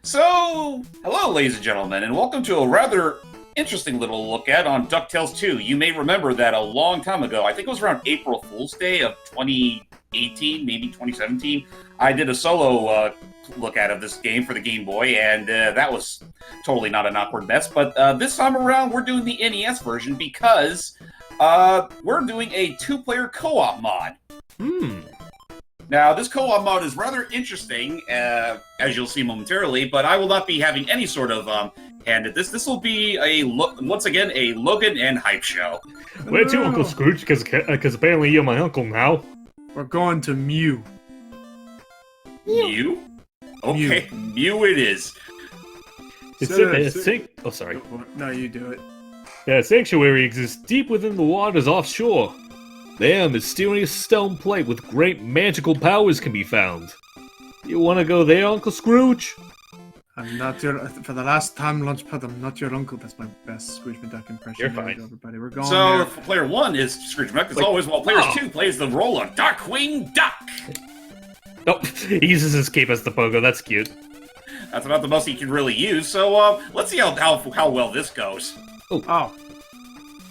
So, hello, ladies and gentlemen, and welcome to a rather interesting little look at on DuckTales 2. You may remember that a long time ago, I think it was around April Fool's Day of 2018, maybe 2017, I did a solo look at of this game for the Game Boy, and that was totally not an awkward mess. But this time around, we're doing the NES version because we're doing a two-player co-op mod. Now, this co-op mod is rather interesting, as you'll see momentarily, but I will not be having any sort of hand at this. This will be, once again, a Logan and Hype show. Where to, Uncle Scrooge? Because apparently you're my uncle now. We're going to Mew. Mew? Okay, Mew it is. Oh, sorry. No, you do it. Yeah, a sanctuary exists deep within the waters offshore. There, a mysterious stone plate with great magical powers can be found. You want to go there, Uncle Scrooge? I'm not your... For the last time, Lunchpad, I'm not your uncle. That's my best Scrooge McDuck impression. You're fine. Everybody. We're going So, there. player 1 is Scrooge McDuck, as always, while player 2 plays the role of Darkwing Duck. Oh, he uses his cape as the pogo. That's cute. That's about the most he can really use, so let's see how well this goes. Oh.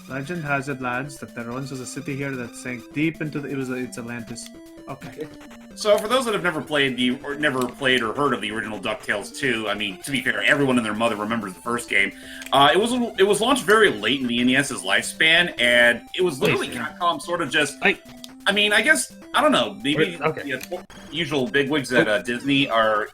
Legend has it, lads, that there once was a city here that sank deep into the... It's Atlantis. Okay. So, for those that have never played or heard of the original DuckTales 2, I mean, to be fair, everyone and their mother remembers the first game. It was launched very late in the NES's lifespan, and it was literally Capcom sort of just... I guess, I don't know, maybe the usual bigwigs at Disney are...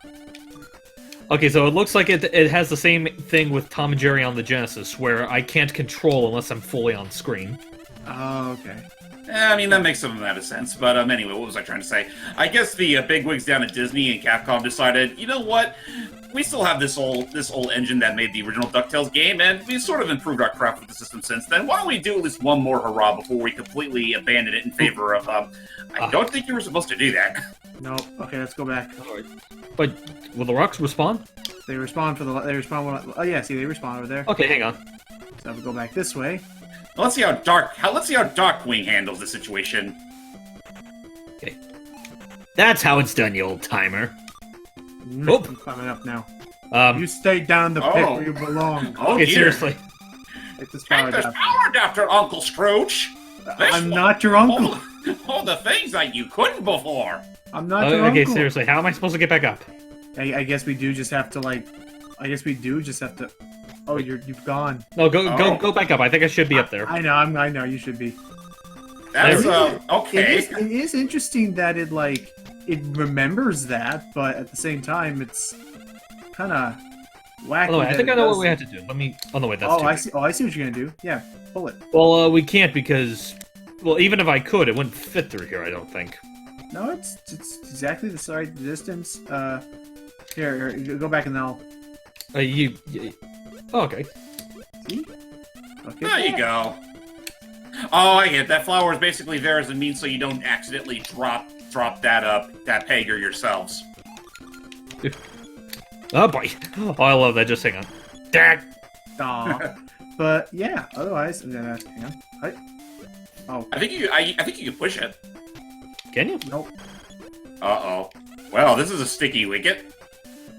Okay, so it looks like it has the same thing with Tom and Jerry on the Genesis, where I can't control unless I'm fully on screen. Oh, okay. I mean, that makes some amount of sense, but anyway, what was I trying to say? I guess the bigwigs down at Disney and Capcom decided, you know what? We still have this old engine that made the original DuckTales game, and we've sort of improved our craft with the system since then. Why don't we do at least one more hurrah before we completely abandon it in favor of, I don't think you were supposed to do that. No. Okay, let's go back. But will the rocks respawn? They respawn oh yeah, see, they respawn over there. Okay, hang on. So we go back this way. Let's see how Darkwing handles the situation. Okay. That's how it's done, you old timer. I'm climbing up now. You stay down the pit where you belong. Oh, okay, dear. seriously. Take this Take this power adapter, Uncle Scrooge! I'm not your uncle. All the things that you couldn't before. I'm not your uncle. Okay, seriously, how am I supposed to get back up? I guess we do just have to, Oh, you've gone. No, go back up. I think I should be up there. I know, you should be. That's, okay. It is interesting that it remembers that, but at the same time, it's kind of wacky. By the way, I think I know what we have to do. Let me... Oh, no, wait, that's I see what you're gonna do. Yeah, pull it. Well, we can't because... Well, even if I could, it wouldn't fit through here, I don't think. No, it's exactly the right distance. Here, go back and I'll... Oh, okay. See? Okay. There you go. Oh, I get it. That flower is basically there as a means so you don't accidentally drop that pegger yourselves. Oh, boy. Oh, I love that. Just hang on. Dag! Aw. But, yeah, otherwise... hang on. Oh. I think you can push it. Can you? Nope. Uh-oh. Well, this is a sticky wicket.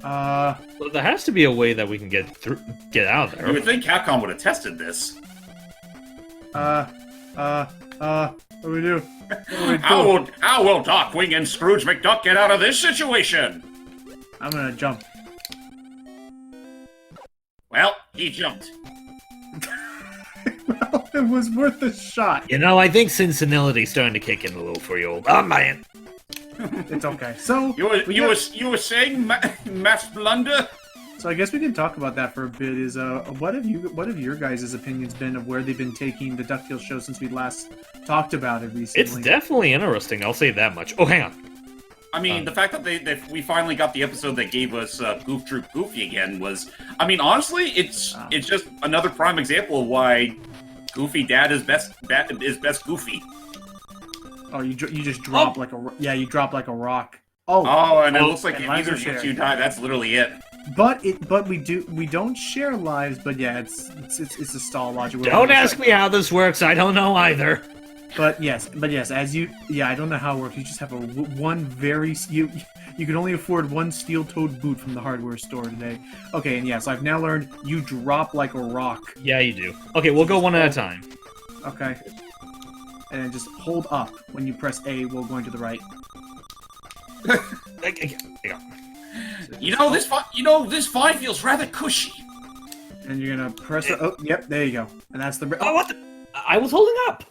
Well, there has to be a way that we can get out of there. You would think Capcom would have tested this. What do we do? How will Darkwing and Scrooge McDuck get out of this situation? I'm gonna jump. Well, he jumped. Well, it was worth a shot. You know, I think sensibility's starting to kick in a little for you, old. Oh, man. It's okay. So you were saying mass blunder? So I guess we can talk about that for a bit. Is what have your guys' opinions been of where they've been taking the DuckTales show since we last talked about it recently? It's definitely interesting. I'll say that much. Oh, hang on. I mean, the fact that we finally got the episode that gave us Goof Troop Goofy again was, I mean, honestly, it's just another prime example of why Goofy Dad is best Goofy. Oh, you just drop like a you drop like a rock. And it looks like if either of you die, that's literally it. But we don't share lives. But yeah, it's a stall logic. Don't ask me how this works. I don't know either. But yes, as you, I don't know how it works. You just have one very you can only afford one steel-toed boot from the hardware store today. Okay, and yes, I've now learned you drop like a rock. Yeah, you do. Okay, we'll go one at a time. Okay, and then just hold up when you press A while going to the right. This vine feels rather cushy. And you're gonna press it. Oh, yep, there you go. And that's the. Oh, what? I was holding up.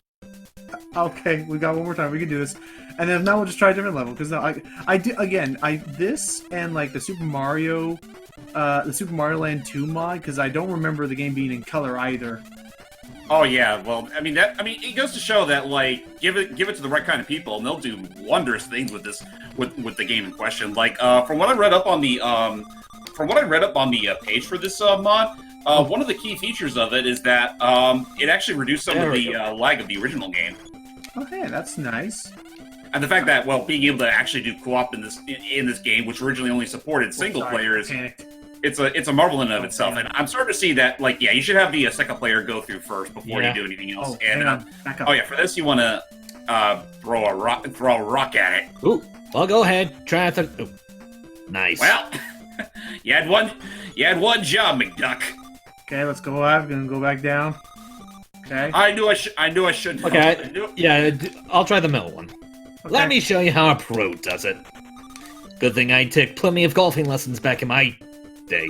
Okay, we got one more time. We can do this, and then now we'll just try a different level because I do again. This and like the Super Mario Land 2 mod because I don't remember the game being in color either. Oh yeah, well, it goes to show that like give it to the right kind of people, and they'll do wondrous things with this with the game in question. Like from what I read up on the page for this mod. One of the key features of it is that it actually reduced some of the lag of the original game. Okay, that's nice. And the fact that, well, being able to actually do co-op in this game, which originally only supported single player, it's a marvel in and of itself. Yeah. And I'm starting to see that, like, yeah, you should have the second player go through first before you do anything else. Oh, and hang on. Back up. oh yeah, for this you want to throw a rock at it. Ooh, well, go ahead. Try it. Ooh. Nice. Well, you had one job, McDuck. Okay, let's go up. We're gonna go back down. Okay. I knew I shouldn't. Okay, yeah, I'll try the middle one. Okay. Let me show you how a pro does it. Good thing I took plenty of golfing lessons back in my day.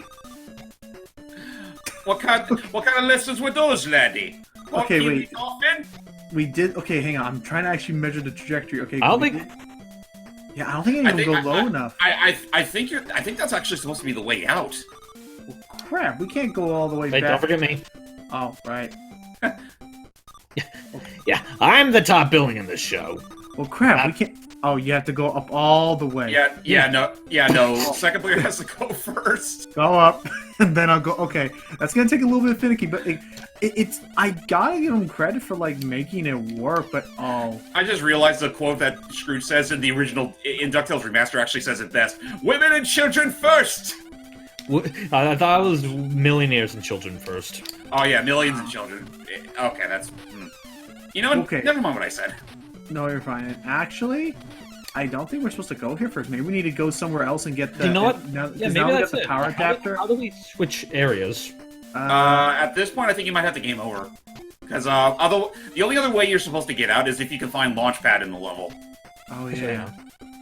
What kind of lessons were those, laddie? Okay, wait. Golfing? We did. Okay, hang on. I'm trying to actually measure the trajectory. Okay. I don't think. Yeah, I don't think I can go low enough. I think that's actually supposed to be the way out. Well, crap, we can't go all the way Wait, back. don't forget me. Oh, right. Yeah, I'm the top billing in this show. Well, crap, we can't. Oh, you have to go up all the way. No. Second player has to go first. Go up, and then I'll go. Okay, that's gonna take a little bit finicky, but it's. I gotta give them credit for like making it work. But oh, I just realized the quote that Scrooge says in the original in DuckTales Remaster actually says it best: "Women and children first." I thought it was millionaires and children first. Oh yeah, millions of children. Okay, that's. You know what? Okay. Never mind what I said. no, you're fine. Actually, I don't think we're supposed to go here first. Maybe we need to go somewhere else and get the. You know what? Now, Yeah, maybe now we that's got the it. power How adapter. do we switch areas? At this point, I think you might have to game over. Because although the only other way you're supposed to get out is if you can find Launchpad in the level. Oh yeah.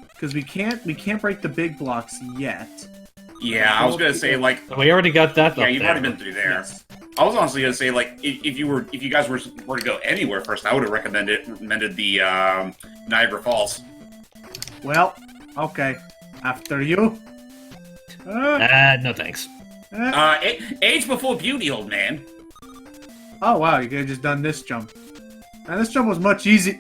Because we can't break the big blocks yet. Yeah, I was gonna say like. We already got that. Yeah, up you've there. already been through there. Yes. I was honestly gonna say like if you guys were to go anywhere first, I would have recommended the Niagara Falls. Well, okay. After you. No thanks. Age before beauty, old man. Oh wow, you could have just done this jump. And this jump was much easier.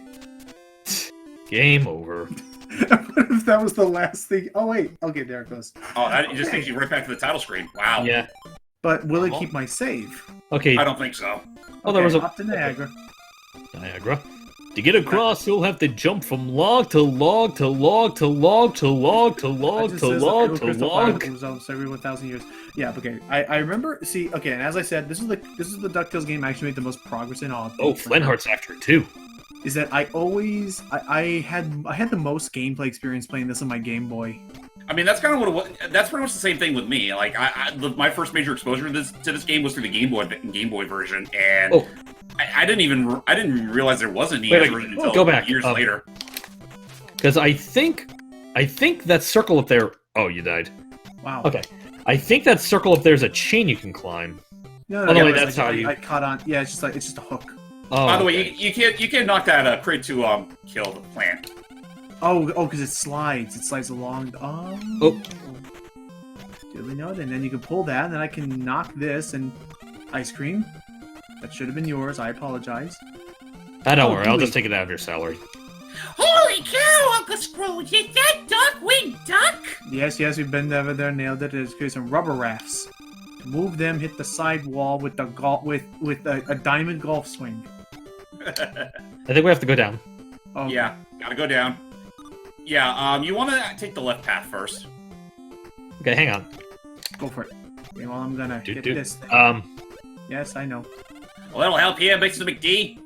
Game over. What if that was the last thing? Oh wait, okay, there it goes. Oh, that just takes you right back to the title screen. Wow. Yeah. But will it keep my save? Okay. I don't think so. Oh, there was a up to Niagara. Niagara. To get across, you'll have to jump from log to log to log to log to log to log to log to log. Every 1,000 years. Yeah, okay. I remember. See, okay, and as I said, this is the DuckTales game I actually made the most progress in. Oh, Flintheart's after it too. Is that I always I had the most gameplay experience playing this on my Game Boy. I mean, that's kind of what it was. That's pretty much the same thing with me. Like, my first major exposure to this game was through the Game Boy version, and I didn't even realize there was a NES version until years later. Because I think that circle up there. Oh, you died. Wow. Okay. I think that circle up there is a chain you can climb. No, By the way, that's how you. I caught on. Yeah, it's just a hook. Oh, by the way, you can't knock that crate to kill the plant. Oh, because it slides. It slides along. Oh. Duly noted. And then you can pull that, and then I can knock this and ice cream. That should have been yours. I apologize. Don't worry. I'll just take it out of your salary. Holy cow, Uncle Scrooge! Is that Darkwing Duck? Yes, we've been over there, nailed it. There's some rubber rafts. Move them, hit the side wall with the with a diamond golf swing. I think we have to go down. Oh Yeah, gotta go down. Yeah, you want to take the left path first. Okay, hang on. Go for it. Okay, well, I'm gonna get this thing. Um. Yes, I know. Well, that'll help you, Mr. McD.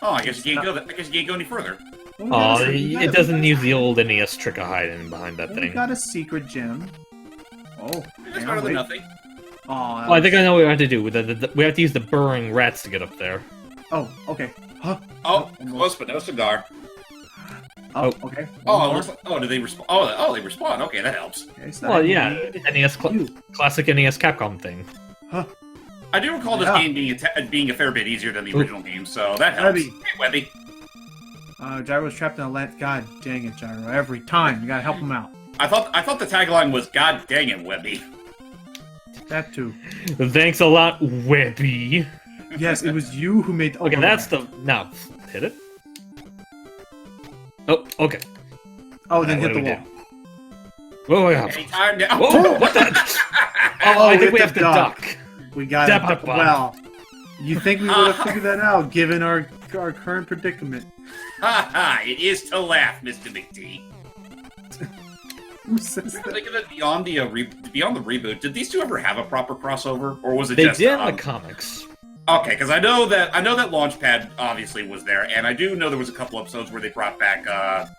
Oh, I guess you can't go. I guess you can't go any further. Well, we Oh, got a- it doesn't use the old NES trick of hiding behind that We thing. got a secret gem. Oh, It's hang better on, than wait. nothing. Oh, Oh, I think I know what we have to do. We have to use the burrowing rats to get up there. Oh, okay. Huh? Oh, close but no cigar. Oh, okay. Oh, One it more. looks like, oh, do they respond? Oh, they respond. Okay, that helps. Okay, so Well, I yeah, need NES you. classic NES Capcom thing. Huh? I do recall this Yeah. game being a fair bit easier than the Ooh. original game, so that helps. Webby. Hey, Webby. Gyro's trapped in a land. God dang it, Gyro! Every time you gotta help him out. I thought the tagline was "God dang it, Webby." That too. Thanks a lot, Webby. Yes, it was you who made. Okay, that's the... Now, hit it. Oh, okay. Oh, then What hit do the we wall. Whoa, yeah. Anytime now. Whoa, what the... Oh, I we think we have have to to duck. duck. We got Step it. up, Bob. Well, you think we would have figured that out given our current predicament? Ha ha! It is to laugh, Mr. McD. Who says I'm that? thinking that beyond the beyond the reboot, did these two ever have a proper crossover, or was it They just? did in the comics. Okay, because I know that Launchpad obviously was there, and I do know there was a couple episodes where they brought back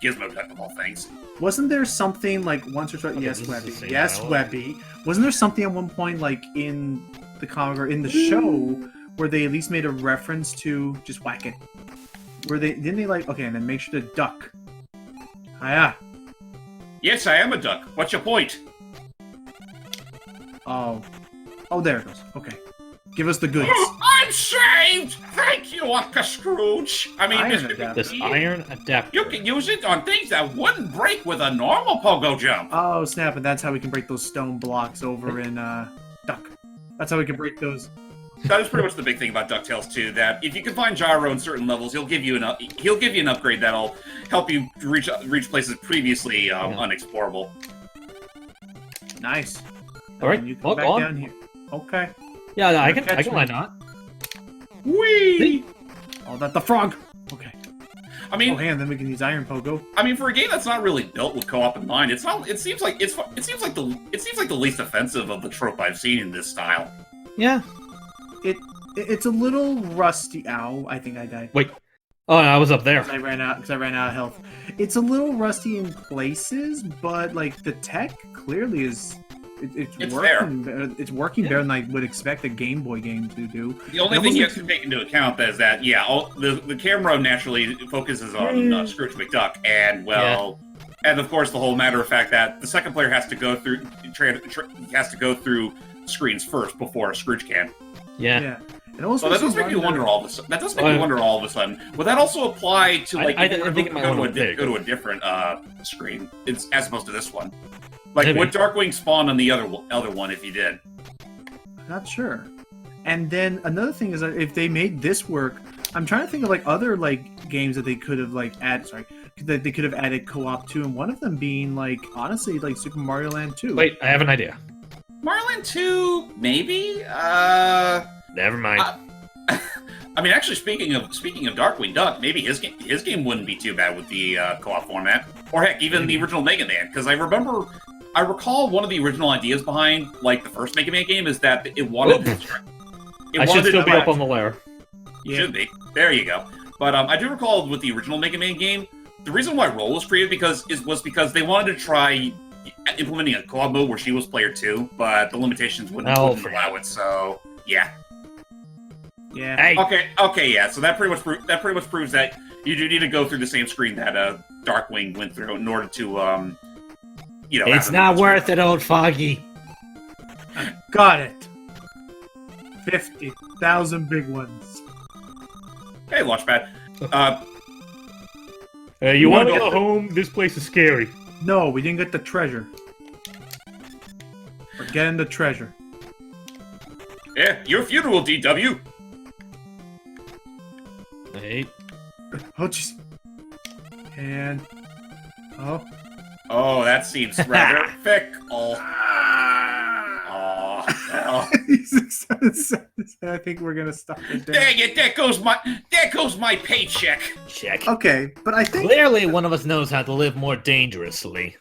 Gizmo type of all things. Wasn't there something like once or twice? Okay, Yes, this is the Webby. same Yes, dialogue. Webby. Wasn't there something at one point like in the comic or in the show where they at least made a reference to just whack it? Where they didn't they like okay, and then make sure to duck. Ah, yeah. Yes, I am a duck. What's your point? Oh, there it goes. Okay, give us the goods. I'm saved! Thank you, Uncle Scrooge. I mean, Iron Mr. adapter. This McD, iron adapter. you can use it on things that wouldn't break with a normal pogo jump. Oh snap! And that's how we can break those stone blocks over in Duck. That's how we can break those. That is pretty much the big thing about DuckTales 2, that if you can find Gyro in certain levels, he'll give you an upgrade that'll help you reach places previously unexplorable. Nice. All right, And you come well, back go on. down here. Okay. Yeah, no, I Catch can. me. Why not? Whee! Oh, that the frog. Okay. I mean, Oh, hey, and then we can use Iron Pogo. for a game that's not really built with co-op in mind, it seems like the least offensive of the trope I've seen in this style. Yeah. It's a little rusty. Ow! I think I died. Wait. Oh, I was up there. I ran out of health. It's a little rusty in places, but like the tech clearly is. It's working. It's working better than I would expect a Game Boy game to do. The only It thing you almost have to take into account is that the camera naturally focuses on Scrooge McDuck, and and of course the whole matter of fact that the second player has to go through screens first before Scrooge can. Yeah. It almost So that makes does make you wonder- wonder all of a sudden. That does make you wonder all of a sudden. Would that also apply to like I if you were to think it might go want to to a different screen as opposed to this one? Like, Maybe. would Darkwing spawn on the other one if you did? Not sure. And then another thing is that if they made this work, I'm trying to think of like other like games that they could have like that they could have added co-op to, and one of them being like honestly like Super Mario Land 2. Wait, I have an idea. Mario Land 2, maybe. Never mind. I mean, actually, speaking of Darkwing Duck, maybe his game wouldn't be too bad with the co-op format, or heck, even the original Mega Man. Because I recall one of the original ideas behind like the first Mega Man game is that it wanted. I should still be up on the lair. Yeah. Should be. There you go. But I do recall with the original Mega Man game, the reason why Roll was created was because they wanted to try implementing a co-op mode where she was player 2, but the limitations wouldn't allow it. So yeah. Yeah. Hey, Okay, yeah. So that pretty much proves that you do need to go through the same screen that Darkwing went through in order to it's not worth it, old Foggy. Got it. 50,000 big ones. Hey, Launchpad. You want to go home? This place is scary. No, we didn't get the treasure. We're getting the treasure. Yeah, your funeral, DW. Hey. Oh jeez. And Oh, that seems rather fickle. Oh, He's excited. I think we're gonna stop it there. dang it! There goes my paycheck. Check. Okay, but I think Clearly, one of us knows how to live more dangerously.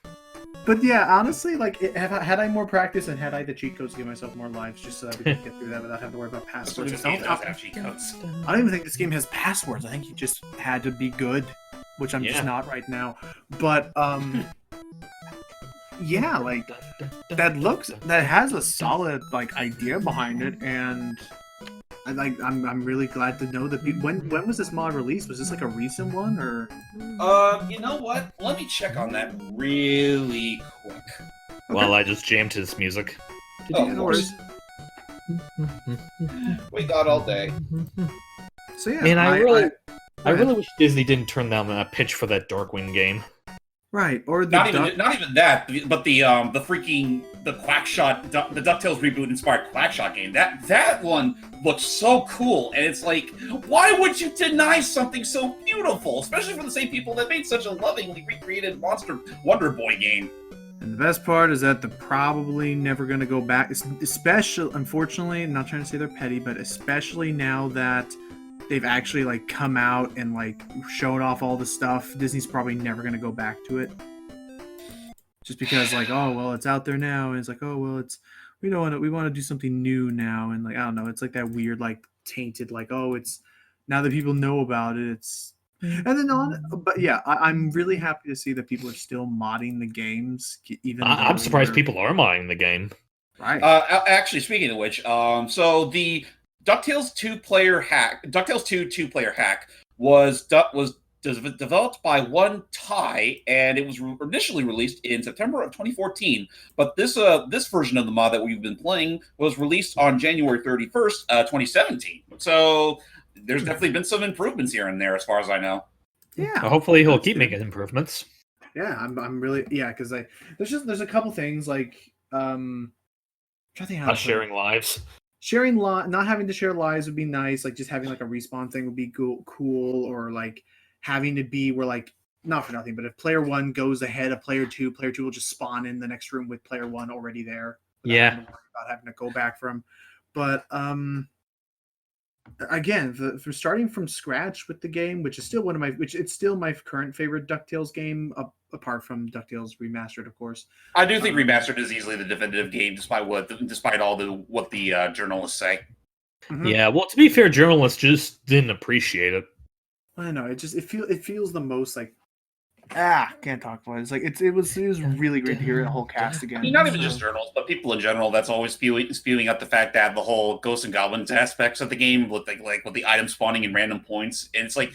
But yeah, honestly, like, had I more practice and had I the cheat codes to give myself more lives, just so that we could get through that without having to worry about That's what passwords. this game does have cheat codes. I don't even think this game has passwords. I think you just had to be good, which I'm just Yeah. not right now. But yeah, like that has a solid like idea behind it, and I'm really glad to know that when was this mod released? Was this like a recent one or? You know what? Let me check on that really quick. Well, I just jammed to this music. Oh, of course. We got all day. So yeah, And I really ahead. wish Disney didn't turn down that pitch for that Darkwing game. right or the Not even that, but the Quackshot, the DuckTales reboot inspired Quackshot game. That one looks so cool, and it's like, why would you deny something so beautiful, especially for the same people that made such a lovingly recreated Monster Wonder Boy game? And the best part is that they're probably never going to go back, especially, unfortunately, I'm not trying to say they're petty, but especially now that they've actually like come out and like shown off all the stuff, Disney's probably never going to go back to it. Just because like, oh, well, it's out there now, and it's like, oh, well, we want to do something new now, and like, I don't know, it's like that weird like tainted like, oh, it's now that people know about it, it's. And then but yeah, I'm really happy to see that people are still modding the games. Even I'm though surprised they're- people are modding the game. Right. Actually, speaking of which, so the DuckTales 2-player hack, DuckTales 2 2-player hack was developed by one Ty, and it was initially released in September of 2014. But this version of the mod that we've been playing was released on January 31st, 2017. So there's definitely been some improvements here and there, as far as I know. Yeah. Well, hopefully he'll That's keep good. making improvements. Yeah, I'm really because there's a couple things like trying to think how to Us put it. sharing lives. Sharing not having to share lives would be nice. Like just having like a respawn thing would be cool, or like having to be where like not for nothing, but if player one goes ahead of player two will just spawn in the next room with player one already there. without Yeah. having to worry about having to go back from. But again, for starting from scratch with the game, which is still it's still my current favorite DuckTales game, apart from DuckTales Remastered, of course. I do think Remastered is easily the definitive game, despite what the journalists say. Mhm. Yeah, well, to be fair, journalists just didn't appreciate it. I don't know. It feels the most like can't talk about it. It's like it was really great to hear the whole cast I again. mean, not even just journals, but people in general. That's always spewing out the fact that the whole ghosts and goblins aspects of the game, with with the item spawning in random points, and it's like,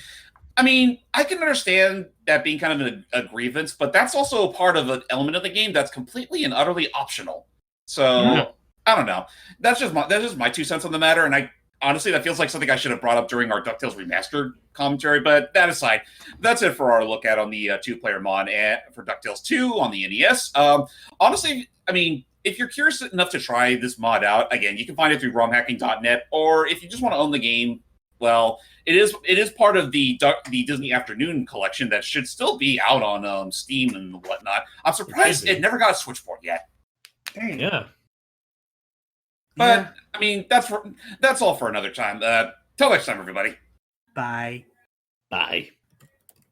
I mean, I can understand that being kind of a grievance, but that's also a part of an element of the game that's completely and utterly optional. So Yeah. I don't know. That's just my 2 cents on the matter, and I honestly that feels like something I should have brought up during our DuckTales Remastered commentary. But that aside, that's it for our look at on the 2-player mod for DuckTales 2 on the NES. Honestly, I mean, if you're curious enough to try this mod out, again, you can find it through romhacking.net, or if you just want to own the game, well, it is part of the Disney Afternoon collection that should still be out on Steam and whatnot. I'm surprised it never got a Switch port yet. Dang. Yeah. But I mean, that's all for another time. Till next time, everybody. Bye. Bye.